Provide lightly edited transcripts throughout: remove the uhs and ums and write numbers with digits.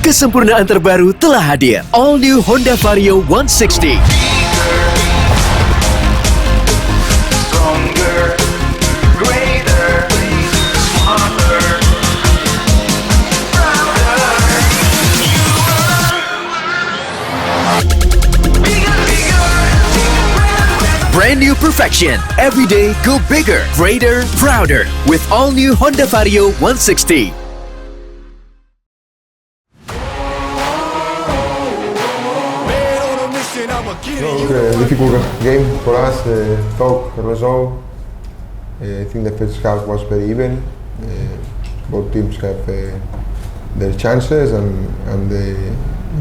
Kesempurnaan terbaru telah hadir. All New Honda Vario 160. Stronger, greater, smarter, prouder. Bigger, bigger, Brand new perfection. Every day, go bigger, greater, prouder. With all new Honda Vario 160. It was a difficult game for us. Talk result. I think the first half was very even. Both teams have their chances and the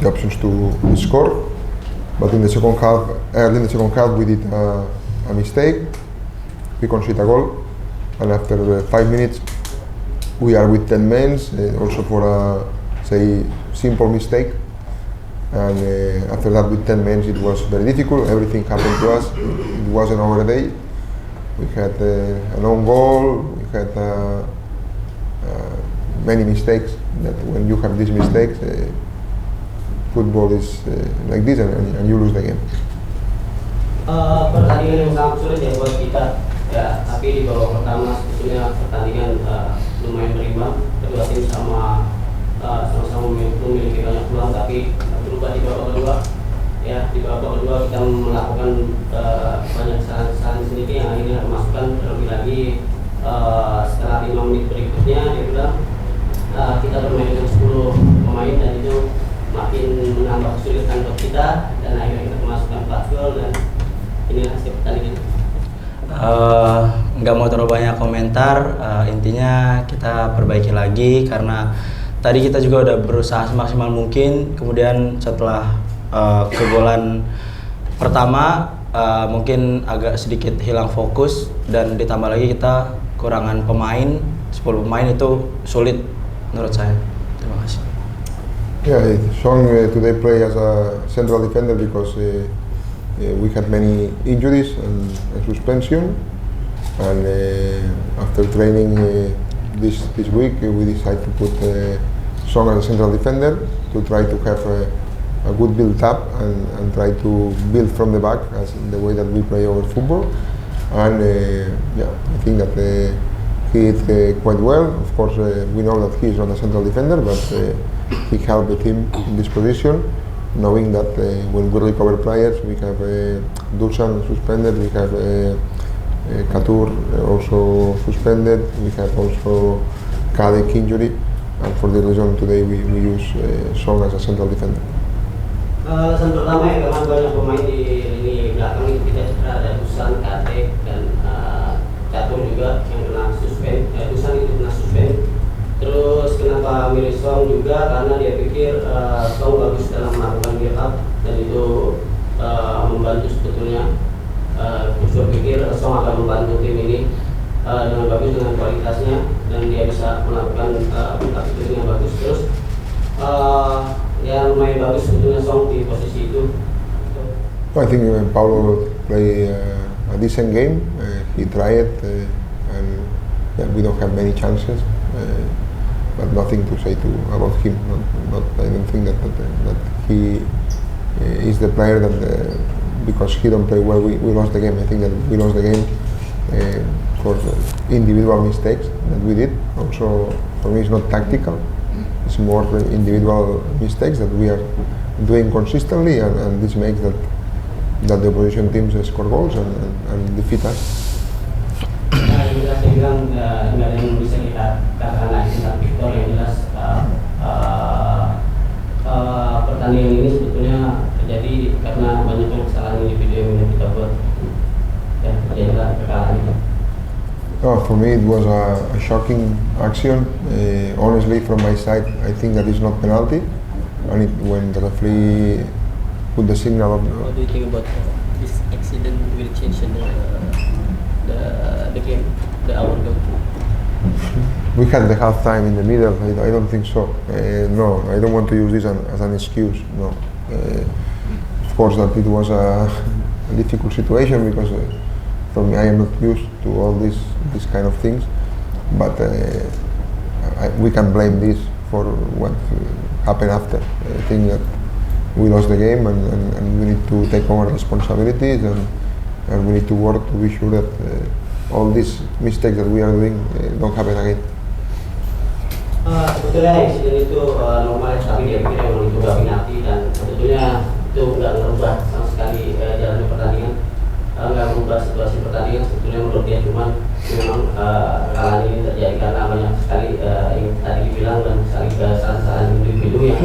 options to score. But in the second half, early in the second half, we did a mistake. We conceded a goal, and after 5 minutes, we are with 10 men. Also for a simple mistake. And after that, with 10 men, it was very difficult. Everything happened to us. It wasn't our day. We had an own goal. We had many mistakes. That when you have these mistakes, football is like this, and you lose the game. Pertandingan yang sangat sulit ya buat kita. Ya, tapi di babak pertama sebetulnya pertandingan lumayan berimbang. Kedua tim sama-sama memiliki banyak peluang, tapi berubah di babak kedua. Ya, di babak kedua kita melakukan banyak kesalahan sedikit yang akhirnya memasukkan terlebih lagi setelah 5 menit berikutnya dia bilang kita bermain dengan 10 pemain dan itu makin menambah kesulitan untuk kita dan akhirnya kita memasukkan 4 gol dan inilah hasil pertandingan. Nggak mau terlalu banyak komentar, intinya kita perbaiki lagi karena tadi kita juga udah berusaha semaksimal mungkin, kemudian setelah kegolan pertama mungkin agak sedikit hilang fokus dan ditambah lagi kita kurangan pemain, 10 pemain itu sulit menurut saya. Terima kasih. Yeah, Sean today play as a central defender because we had many injuries and suspension, and after training this week we decided to put Sean as a central defender to try to have a good build up and try to build from the back as the way that we play our football. And yeah, I think that he did quite well. Of course, we know that he is not a central defender, but he helped the team in this position, knowing that when we recover players, we have Dusan suspended, we have Katur also suspended, we have also Kadek injury, and for the reason today we use Song as a central defender. Alasan pertama ya karena banyak pemain di lini belakang itu kita cedera, ada Dusan, Kadek dan Katur juga yang kena suspend. Dusan itu kena suspend. Terus kenapa milih Song juga karena dia pikir Song bagus dalam melakukan build up dan itu membantu sebetulnya. Coach pikir Song akan membantu tim ini dengan bagus dengan kualitasnya dan dia bisa melakukan build up itu dengan bagus. Terus ya lumayan bagus sebetulnya Song di posisi itu. I think Paulo play a decent game. He tried and yeah, we don't have many chances. But nothing to say about him. I don't think that he is the player that because he don't play well we lost the game. I think that we lost the game for individual mistakes that we did. Also for me it's not tactical. It's more individual mistakes that we are doing consistently, and this makes that the opposition teams score goals and defeat us. Jelas saya bilang nggak ada yang bisa kita katakan lagi tentang Victor. Yang jelas pertandingan ini sebetulnya terjadi karena banyaknya kesalahan individu yang kita buat ya terjadilah kekalahan itu. Oh, for me it was a shocking action. Honestly, from my side, I think that is not penalty, and when the referee put the signal of. What do you think about this accident will change the game, the hour game? We had the half time in the middle. I don't think so. No, I don't want to use this as an excuse. No. Of course, that it was a difficult situation because for me, I am not used to all these kind of things. But we can blame this for what happened after. I think that we lost the game and we need to take our responsibilities and we need to work to be sure that all these mistakes that we are doing don't happen again. Sebetulnya insiden itu normal, tapi dia pikir memang itu nggak penalti dan sebetulnya itu nggak merubah sama sekali jalannya pertandingan, nggak merubah situasi pertandingan. Sebetulnya menurut dia cuman memang kekalahan ini terjadi karena banyak sekali yang tadi dibilang dan sekali kesalahan-kesalahan individu yang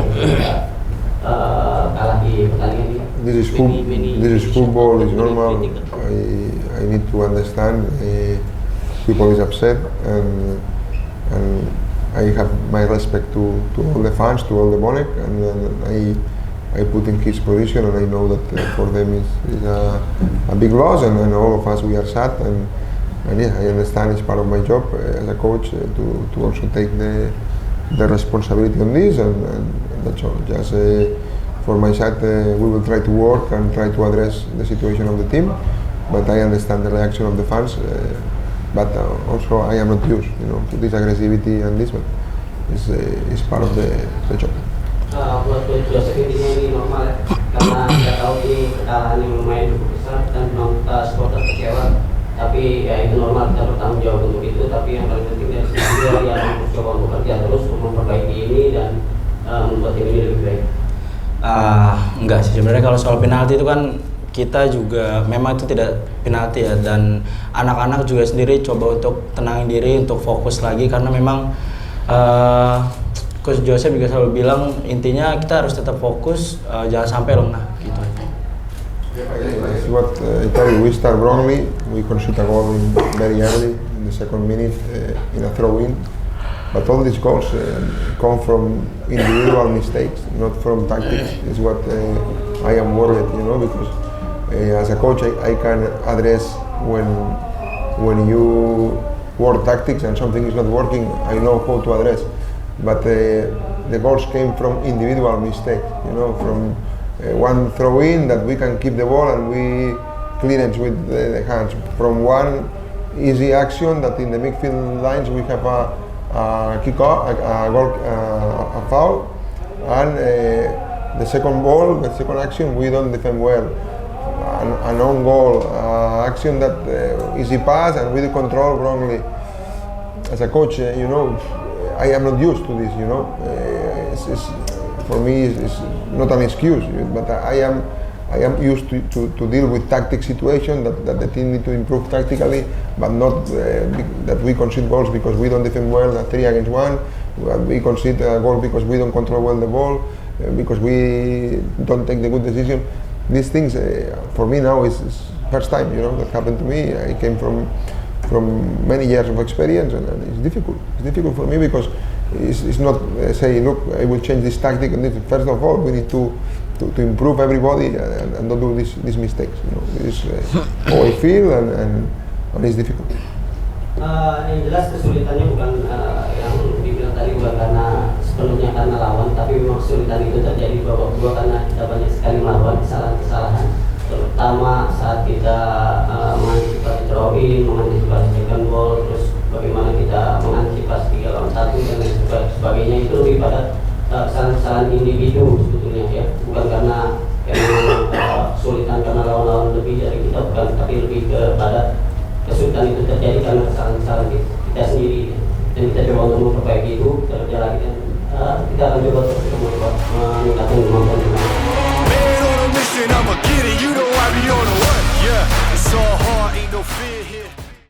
kalah di pertandingan ini. This is football. It's normal. I need to understand. People is upset and I have my respect to all the fans, to all the Bonek, and I put in his position, and I know that for them is a big loss, and all of us we are sad, and yeah, I understand it's part of my job as a coach to also take the responsibility on this, and that's all. Just for my side, we will try to work and try to address the situation of the team, but I understand the reaction of the fans. But also I am not used, to this aggressivity and this, but it's part of the job. Buat Coach Joseph intinya ini normal ya, karena kita tahu ini kekalahan yang lumayan cukup besar dan memang supporter kecewa. Tapi ya itu normal, kita bertanggung jawab untuk itu. Tapi yang paling penting dari sisi dia yang mencoba untuk bekerja terus untuk memperbaiki ini dan membuat tim ini lebih baik. Enggak sih, sebenarnya kalau soal penalti itu kan kita juga memang itu tidak penalti ya, dan anak-anak juga sendiri coba untuk tenangin diri, untuk fokus lagi karena memang Coach Joseph juga selalu bilang intinya kita harus tetap fokus, jangan sampai lengah gitu. It's what I tell you, we start wrongly, we concede a goal very early in the second minute in a throw-in, but all these goals come from individual mistakes, not from tactics. It's what I am worried, because as a coach, I can address when you work tactics and something is not working. I know how to address, but the goals came from individual mistakes. From one throw-in that we can keep the ball and we clearance with the hands. From one easy action that in the midfield lines we have a kick-off, a foul, and the second ball, the second action, we don't defend well. An own goal action that easy pass and we control wrongly. As a coach, I am not used to this. For me, it's not an excuse, but I am used to deal with tactic situation that the team need to improve tactically, but not that we concede goals because we don't defend well at 3 against 1. We concede a goal because we don't control well the ball, because we don't take the good decision. These things, for me now, is first time, that happened to me. I came from many years of experience, and it's difficult. It's difficult for me because it's not saying, look, I will change this tactic. And this. First of all, we need to improve everybody and don't do these mistakes. This is how I feel, and it's difficult. Yang jelas kesulitannya bukan yang dibilang tadi bukan karena sepenuhnya karena lawan, tapi memang kesulitan itu terjadi babak kedua karena kita banyak sekali melakukan kesalahan-kesalahan, terutama saat kita mengantisipasi throw-in, mengantisipasi second ball, terus bagaimana kita mengantisipasi 3 lawan 1 dan lain sebagainya. Itu lebih pada kesalahan-kesalahan individu sebetulnya ya, bukan karena kesulitan karena lawan-lawan lebih dari kita, bukan, tapi lebih kepada kesulitan itu terjadi karena kesalahan-kesalahan kita sendiri, dan kita coba untuk memperbaiki itu terlebih lagi, dan kita akan coba terus meningkatkan